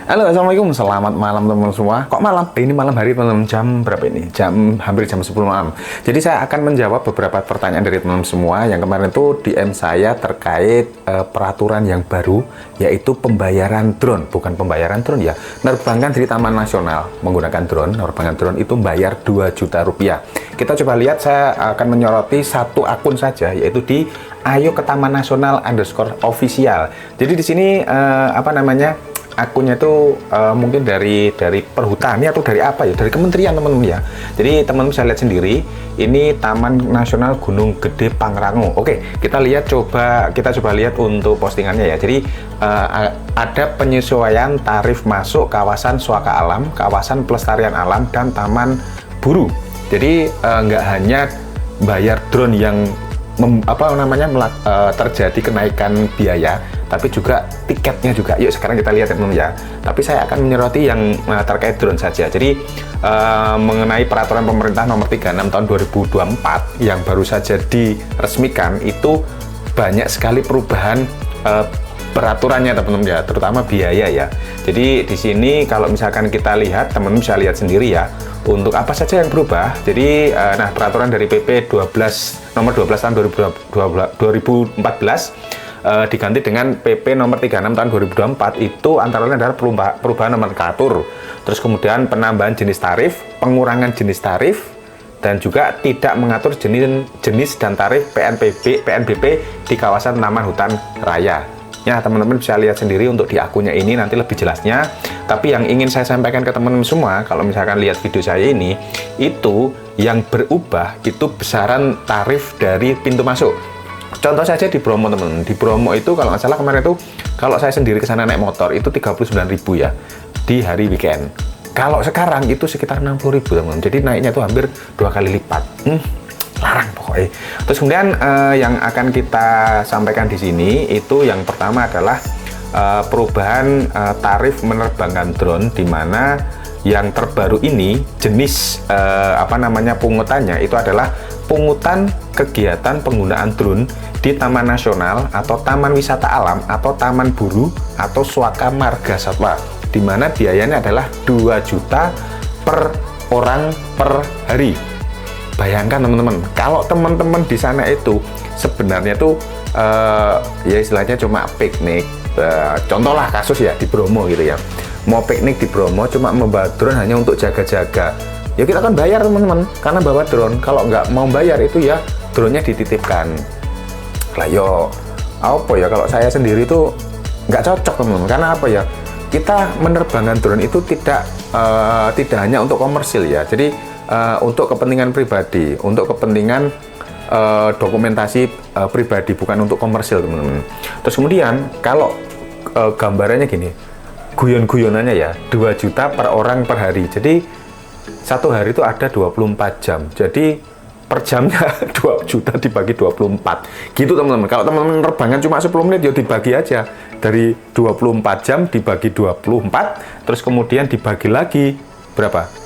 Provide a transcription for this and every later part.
Halo, assalamualaikum, selamat malam teman-teman semua. Kok malam? Ini malam hari teman-teman, jam berapa ini? Hampir jam 10 malam. Jadi saya akan menjawab beberapa pertanyaan dari teman-teman semua yang kemarin itu DM saya terkait peraturan yang baru, yaitu pembayaran drone. Bukan pembayaran drone ya, nerbangkan dari Taman Nasional menggunakan drone. Nerbangkan drone itu bayar 2 juta rupiah. Kita coba lihat, saya akan menyoroti satu akun saja, yaitu di Ayo ke Taman Nasional _official. Jadi di sini akunnya itu mungkin dari perhutani atau dari apa ya, dari kementerian teman-teman ya. Jadi teman-teman bisa lihat sendiri, ini Taman Nasional Gunung Gede Pangrango. Oke, kita coba lihat untuk postingannya ya. Jadi ada penyesuaian tarif masuk kawasan Suaka Alam, kawasan pelestarian alam, dan taman buru. Jadi nggak hanya bayar drone yang terjadi kenaikan biaya, tapi juga tiketnya juga. Yuk sekarang kita lihat teman-teman ya. Tapi saya akan menyoroti yang terkait drone saja. Jadi mengenai peraturan pemerintah nomor 36 tahun 2024 yang baru saja diresmikan, itu banyak sekali perubahan peraturannya teman-teman ya, terutama biaya ya. Jadi di sini kalau misalkan kita lihat, teman-teman bisa lihat sendiri ya, untuk apa saja yang berubah. Jadi peraturan dari PP nomor 12 tahun 2014 diganti dengan PP nomor 36 tahun 2024. Itu antara lain adalah perubahan nomenklatur, terus kemudian penambahan jenis tarif, pengurangan jenis tarif, dan juga tidak mengatur jenis dan tarif PNBP di kawasan taman hutan raya. Ya, teman-teman bisa lihat sendiri untuk di akunnya ini nanti lebih jelasnya. Tapi yang ingin saya sampaikan ke teman-teman semua, kalau misalkan lihat video saya ini, itu yang berubah itu besaran tarif dari pintu masuk. Contoh saja di Bromo teman-teman. Di Bromo itu kalau nggak salah kemarin itu, kalau saya sendiri ke sana naik motor itu 39.000 ya di hari weekend. Kalau sekarang itu sekitar 60.000 teman-teman. Jadi naiknya itu hampir 2 kali lipat. Larang pokoknya. Terus kemudian yang akan kita sampaikan di sini itu yang pertama adalah perubahan tarif menerbangkan drone, di mana yang terbaru ini jenis pungutannya itu adalah pungutan kegiatan penggunaan drone di Taman Nasional atau Taman Wisata Alam atau Taman Buru atau Suaka Marga Satwa, di mana biayanya adalah 2 juta per orang per hari. Bayangkan teman-teman, kalau teman-teman di sana itu sebenarnya tuh ya istilahnya cuma piknik. Contohlah kasus ya di Bromo gitu ya, mau piknik di Bromo cuma membawa drone hanya untuk jaga-jaga. Ya kita kan bayar teman-teman, karena bawa drone. Kalau nggak mau bayar itu ya drone-nya dititipkan. Lah yo, apa ya, kalau saya sendiri tuh nggak cocok teman-teman. Karena apa ya, kita menerbangkan drone itu tidak hanya untuk komersil ya. Jadi untuk kepentingan pribadi, untuk kepentingan dokumentasi pribadi, bukan untuk komersil teman-teman. Terus kemudian kalau gambarannya gini, guyon-guyonannya ya, 2 juta per orang per hari. Jadi satu hari itu ada 24 jam. Jadi per jamnya 2 juta dibagi 24. Gitu teman-teman. Kalau teman-teman nerbangkan cuma 10 menit ya dibagi aja. Dari 24 jam dibagi 24, terus kemudian dibagi lagi berapa?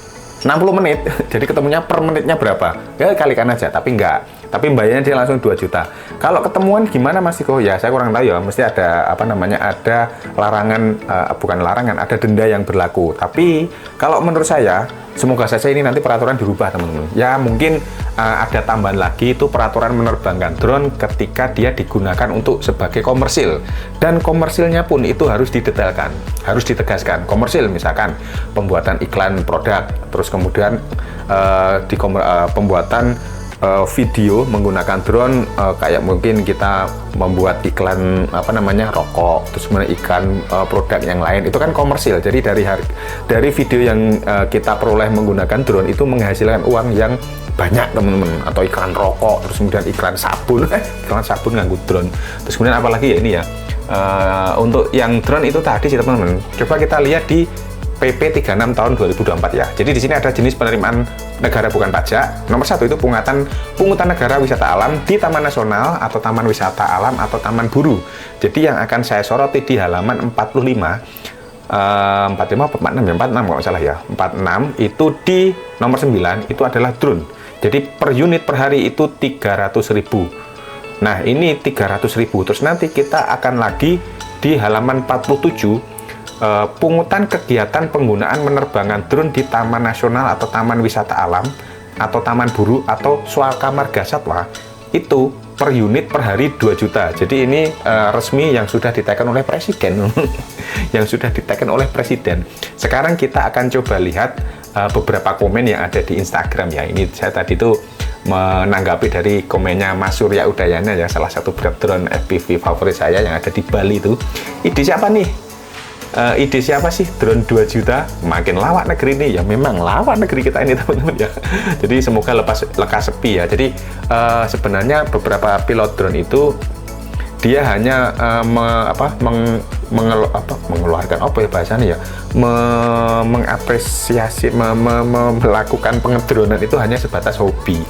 60 menit, jadi ketemunya per menitnya berapa? Ya kalikan aja, tapi enggak. Tapi bayarnya dia langsung 2 juta. Kalau ketemuan gimana Mas Tiko? Ya saya kurang tahu ya, mesti ada ada larangan, bukan larangan, ada denda yang berlaku. Tapi kalau menurut saya, semoga saja ini nanti peraturan dirubah teman-teman. Ya mungkin ada tambahan lagi, itu peraturan menerbangkan drone ketika dia digunakan untuk sebagai komersil. Dan komersilnya pun itu harus didetailkan, harus ditegaskan. Komersil misalkan pembuatan iklan produk, terus kemudian pembuatan video menggunakan drone, kayak mungkin kita membuat iklan rokok, terus kemudian iklan produk yang lain, itu kan komersil. Jadi dari video yang kita peroleh menggunakan drone itu menghasilkan uang yang banyak teman-teman. Atau iklan rokok, terus kemudian iklan sabun, iklan sabun nganggo drone. Terus kemudian apalagi ya ini ya, untuk yang drone itu tadi sih teman-teman. Coba kita lihat di PP 36 tahun 2024 ya. Jadi di sini ada jenis penerimaan negara bukan pajak. Nomor 1 itu pungutan negara wisata alam di Taman Nasional atau Taman Wisata Alam atau Taman Buru. Jadi yang akan saya soroti di halaman 45 apa 46 ya, 46 kalau nggak salah ya, 46 itu di nomor 9 itu adalah drone. Jadi per unit per hari itu 300.000. Nah ini 300.000. Terus nanti kita akan lagi di halaman 47 pungutan kegiatan penggunaan penerbangan drone di Taman Nasional atau Taman Wisata Alam atau Taman Buru atau Swaka Marga Satwa itu per unit per hari 2 juta. Jadi ini resmi yang sudah diteken oleh Presiden. Yang sudah diteken oleh Presiden. Sekarang kita akan coba lihat beberapa komen yang ada di Instagram ya. Ini saya tadi tuh menanggapi dari komennya Mas Surya Udayana ya, salah satu drone FPV favorit saya yang ada di Bali itu. Ide siapa nih? Ide siapa sih drone 2 juta? Makin lawak negeri ini. Ya memang lawak negeri kita ini teman-teman ya. Jadi semoga lekas sepi ya. Jadi sebenarnya beberapa pilot drone itu dia hanya mengeluarkan apa ya bahasanya ya, mengapresiasi, melakukan pengedronan itu hanya sebatas hobi,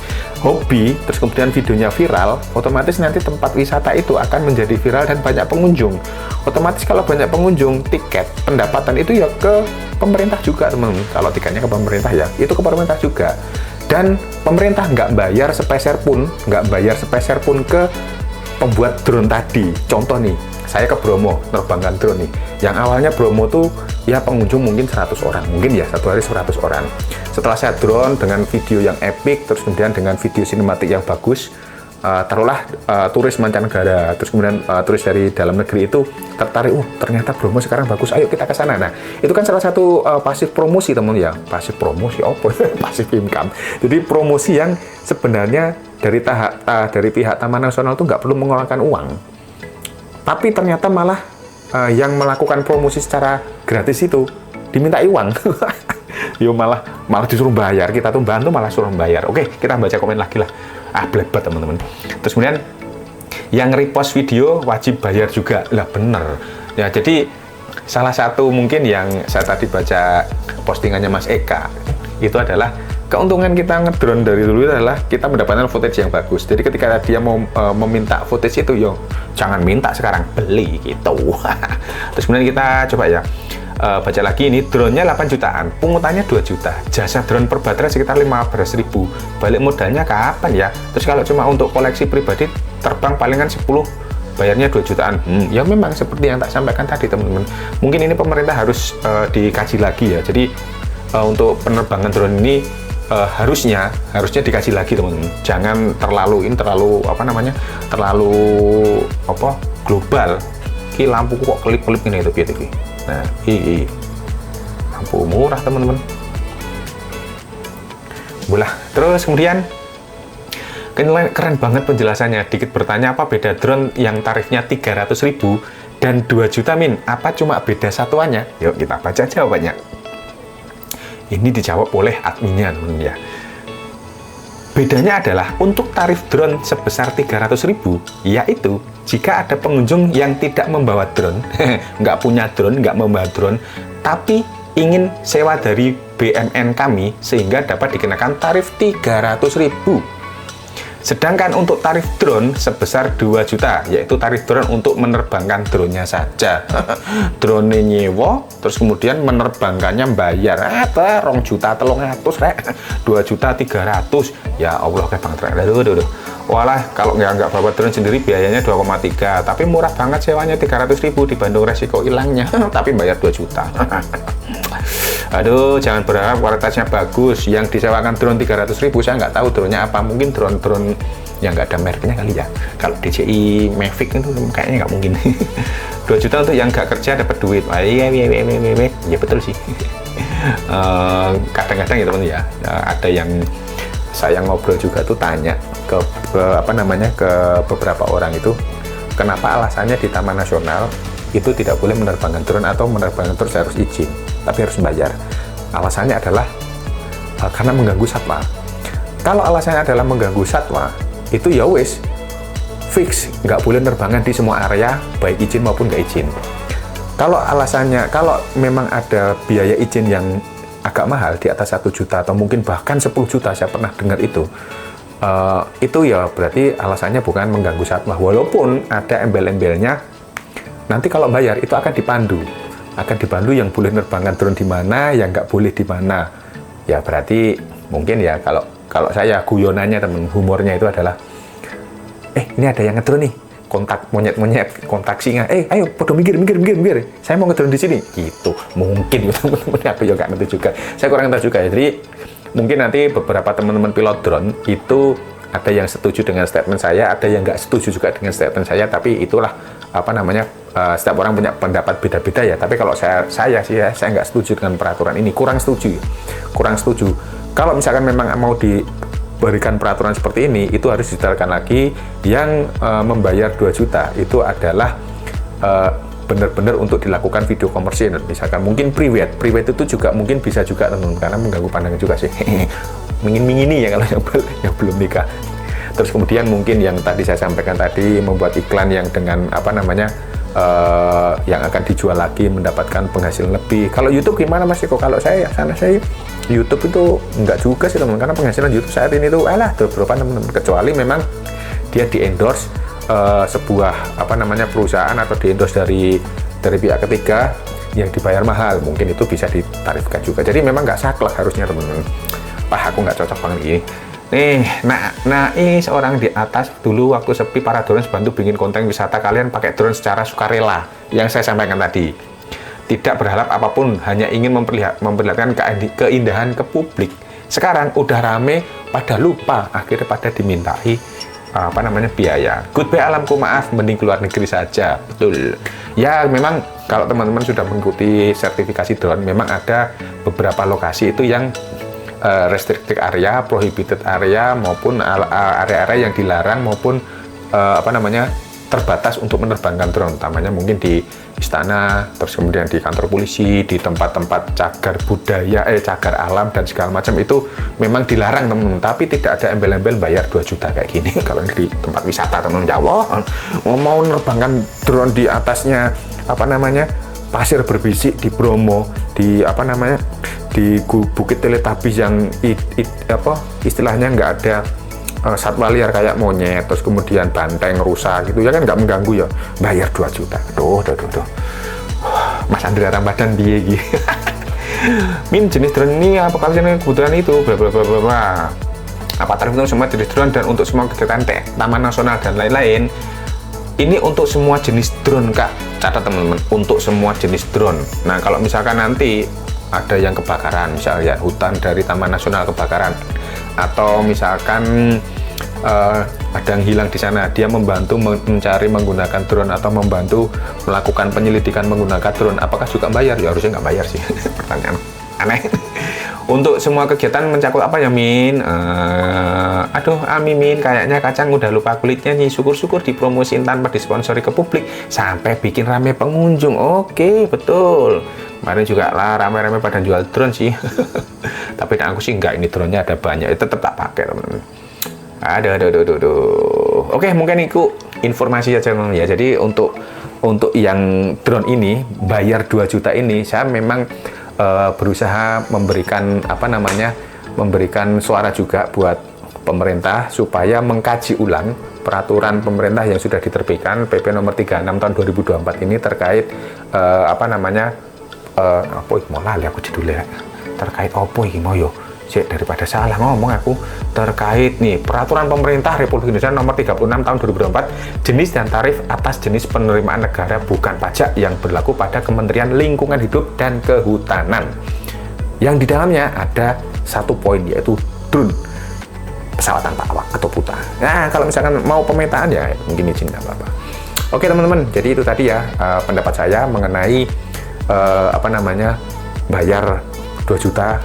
terus kemudian videonya viral, otomatis nanti tempat wisata itu akan menjadi viral dan banyak pengunjung. Otomatis kalau banyak pengunjung, tiket, pendapatan itu ya ke pemerintah juga teman-teman. Kalau tiketnya ke pemerintah ya, itu ke pemerintah juga. Dan pemerintah nggak bayar sepeser pun ke pembuat drone tadi. Contoh nih, saya ke Bromo nerbangkan drone nih. Yang awalnya Bromo tuh ya pengunjung mungkin 100 orang, mungkin ya satu hari 100 orang. Setelah saya drone dengan video yang epic, terus kemudian dengan video sinematik yang bagus, taruhlah turis mancanegara, terus kemudian turis dari dalam negeri itu tertarik, ternyata Bromo sekarang bagus, ayo kita ke sana. Nah, itu kan salah satu pasif promosi teman ya. Pasif promosi apa? Pasif income. Jadi promosi yang sebenarnya dari pihak Taman Nasional itu nggak perlu mengeluarkan uang, tapi ternyata malah yang melakukan promosi secara gratis itu dimintai uang. Yo malah disuruh bayar, kita tuh bantu malah suruh bayar. Oke, kita baca komen lagi lah. Blebat teman-teman. Terus kemudian yang repost video wajib bayar juga. Lah bener ya. Jadi salah satu mungkin yang saya tadi baca postingannya Mas Eka itu adalah keuntungan kita ngedrone dari dulu adalah kita mendapatkan footage yang bagus. Jadi ketika dia mau meminta footage itu, yo jangan minta sekarang, beli gitu. Terus kemudian kita coba ya baca lagi ini, drone-nya 8 jutaan, pungutannya 2 juta, jasa drone per baterai sekitar 15.000, balik modalnya kapan ya? Terus kalau cuma untuk koleksi pribadi terbang palingan 10, bayarnya 2 jutaan. Ya memang seperti yang tak sampaikan tadi teman-teman. Mungkin ini pemerintah harus dikaji lagi ya. Jadi untuk penerbangan drone ini harusnya dikaji lagi teman-teman. Jangan terlalu global. Ki lampu kok kelip-kelip gini itu gitu. Nah, lampu murah teman-teman. Bolah. Terus kemudian keren banget penjelasannya. Dikit bertanya apa beda drone yang tarifnya 300.000 dan 2 juta min? Apa cuma beda satuannya? Yuk kita baca jawabannya. Ini dijawab oleh adminnya teman-teman ya. Bedanya adalah untuk tarif drone sebesar 300.000, yaitu jika ada pengunjung yang tidak membawa drone, nggak punya drone, nggak membawa drone, tapi ingin sewa dari BMN kami sehingga dapat dikenakan tarif 300.000. Sedangkan untuk tarif drone sebesar 2 juta, yaitu tarif drone untuk menerbangkan drone-nya saja. Drone nyewa, terus kemudian menerbangkannya bayar. Apa? 2 juta 300, rek. 2 juta 300. Ya Allah, kayak banget, rek. Aduh. Walah, kalau nggak bawa drone sendiri biayanya 2,3. Tapi murah banget sewanya 300.000 di Bandung resiko hilangnya. Tapi bayar 2 juta. Aduh, jangan berharap kualitasnya bagus. Yang disewakan drone 300.000, saya nggak tahu drone-nya apa. Mungkin drone yang nggak ada mereknya kali ya. Kalau DJI Mavic itu kayaknya nggak mungkin. 2 juta untuk yang nggak kerja dapat duit. Ya betul sih. Kadang-kadang ya teman ya, ada yang saya ngobrol juga tuh tanya ke beberapa orang itu, kenapa alasannya di Taman Nasional itu tidak boleh menerbangkan drone atau menerbangkan drone harus izin, tapi harus bayar. Alasannya adalah karena mengganggu satwa. Kalau alasannya adalah mengganggu satwa, itu ya wis fix, nggak boleh nerbangkan di semua area, baik izin maupun nggak izin. Kalau alasannya, kalau memang ada biaya izin yang agak mahal di atas 1 juta atau mungkin bahkan 10 juta, saya pernah dengar itu ya berarti alasannya bukan mengganggu satwa, walaupun ada embel-embelnya. Nanti kalau bayar itu akan dipandu yang boleh nerbangkan drone di mana, yang nggak boleh di mana. Ya berarti mungkin ya kalau saya guyonannya temen, humornya itu adalah ini ada yang ngedrone nih, kontak monyet-monyet, kontak singa, ayo podo minggir, saya mau ngedrone di sini, gitu. Mungkin teman-teman, aku juga nggak ngerti juga, saya kurang tahu juga ya. Jadi mungkin nanti beberapa teman-teman pilot drone itu ada yang setuju dengan statement saya, ada yang nggak setuju juga dengan statement saya, tapi itulah apa namanya, setiap orang punya pendapat beda-beda ya. Tapi kalau saya nggak setuju dengan peraturan ini, kurang setuju. Kalau misalkan memang mau diberikan peraturan seperti ini, itu harus didetailkan lagi. Yang membayar 2 juta itu adalah benar-benar untuk dilakukan video komersil. Misalkan mungkin private itu juga mungkin bisa juga teman-teman, karena mengganggu pandangan juga sih. Mingin-mingini ya kalau yang belum nikah. Terus kemudian mungkin yang tadi saya sampaikan tadi, membuat iklan yang dengan apa namanya, yang akan dijual lagi mendapatkan penghasilan lebih. Kalau YouTube gimana Mas Eko? Kalau saya YouTube itu enggak juga sih teman, karena penghasilan YouTube saat ini tuh berapa teman-teman, kecuali memang dia di endorse sebuah apa namanya perusahaan, atau di endorse dari pihak ketiga yang dibayar mahal, mungkin itu bisa ditarifkan juga. Jadi memang nggak saklek harusnya teman-teman. Aku nggak cocok banget ini. Nih, ini seorang di atas dulu waktu sepi para drones bantu bikin konten wisata, kalian pakai drone secara sukarela. Yang saya sampaikan tadi, tidak berharap apapun, hanya ingin memperlihatkan keindahan ke publik. Sekarang udah rame, pada lupa, akhirnya pada dimintai apa namanya biaya. Goodbye alamku, maaf, mending keluar negeri saja. Betul. Ya memang kalau teman-teman sudah mengikuti sertifikasi drone, memang ada beberapa lokasi itu yang restricted area, prohibited area, maupun area-area yang dilarang, maupun apa namanya terbatas untuk menerbangkan drone, utamanya mungkin di istana, terus kemudian di kantor polisi, di tempat-tempat cagar budaya, cagar alam dan segala macam, itu memang dilarang teman-teman. Tapi tidak ada embel-embel bayar 2 juta kayak gini. Kalau di tempat wisata teman-teman, ya Allah, mau menerbangkan drone di atasnya apa namanya pasir berbisik di Bromo, di apa namanya di Bukit Teletabis yang istilahnya nggak ada satwa liar kayak monyet, terus kemudian banteng, rusa gitu ya kan, nggak mengganggu ya, bayar 2 juta. Duh. Mas Andrea Ramadan dia gitu. Min, jenis drone ini apa kalian kebutuhan itu bla bla bla bla. Apa tarif untuk semua jenis drone dan untuk semua kegiatan taman nasional dan lain-lain? Ini untuk semua jenis drone Kak, catat teman-teman, untuk semua jenis drone. Nah kalau misalkan nanti ada yang kebakaran, misalnya hutan dari taman nasional kebakaran, atau misalkan ada yang hilang di sana, dia membantu mencari menggunakan drone, atau membantu melakukan penyelidikan menggunakan drone, apakah juga bayar? Ya harusnya nggak bayar sih. Pertanyaan aneh. Untuk semua kegiatan mencakup apa ya Min? Aduh Min, kayaknya kacang udah lupa kulitnya nih. Syukur-syukur dipromosin tanpa disponsori ke publik sampai bikin rame pengunjung. Oke, betul. Kemarin juga lah rame-rame pada jual drone sih. Tapi aku sih enggak, ini drone-nya ada banyak, itu tetap tak pakai teman-teman. Aduh. Oke, mungkin itu informasi aja teman-teman ya. Jadi untuk yang drone ini bayar 2 juta ini, saya memang berusaha memberikan memberikan suara juga buat pemerintah supaya mengkaji ulang peraturan pemerintah yang sudah diterbitkan, PP nomor 36 tahun 2024 ini terkait mau lali aku judulnya, terkait opo iki mau yo daripada salah ngomong aku, terkait nih peraturan pemerintah Republik Indonesia nomor 36 tahun 2024 jenis dan tarif atas jenis penerimaan negara bukan pajak yang berlaku pada Kementerian Lingkungan Hidup dan Kehutanan, yang di dalamnya ada 1 poin, yaitu drone, pesawat tanpa awak atau buta. Nah kalau misalkan mau pemetaan ya mungkin izin nggak apa-apa. Oke teman-teman, jadi itu tadi ya pendapat saya mengenai bayar 2 juta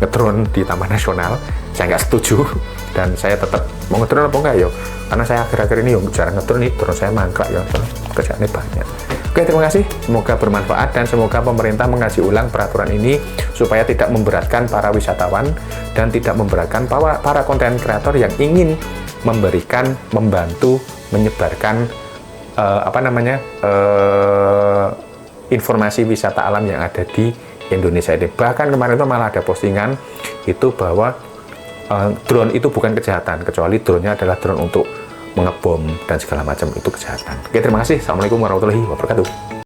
ngedrone di Taman Nasional. Saya nggak setuju, dan saya tetap mau ngedrone apa enggak yo, karena saya akhir-akhir ini jarang ngedrone nih, drone saya mangkrak ya, kerjaannya banyak. Oke, terima kasih, semoga bermanfaat dan semoga pemerintah mengkaji ulang peraturan ini supaya tidak memberatkan para wisatawan dan tidak memberatkan para konten kreator yang ingin membantu menyebarkan informasi wisata alam yang ada di Indonesia ini. Bahkan kemarin itu malah ada postingan itu bahwa drone itu bukan kejahatan, kecuali drone-nya adalah drone untuk mengebom dan segala macam, itu kejahatan. Oke, terima kasih. Assalamualaikum warahmatullahi wabarakatuh.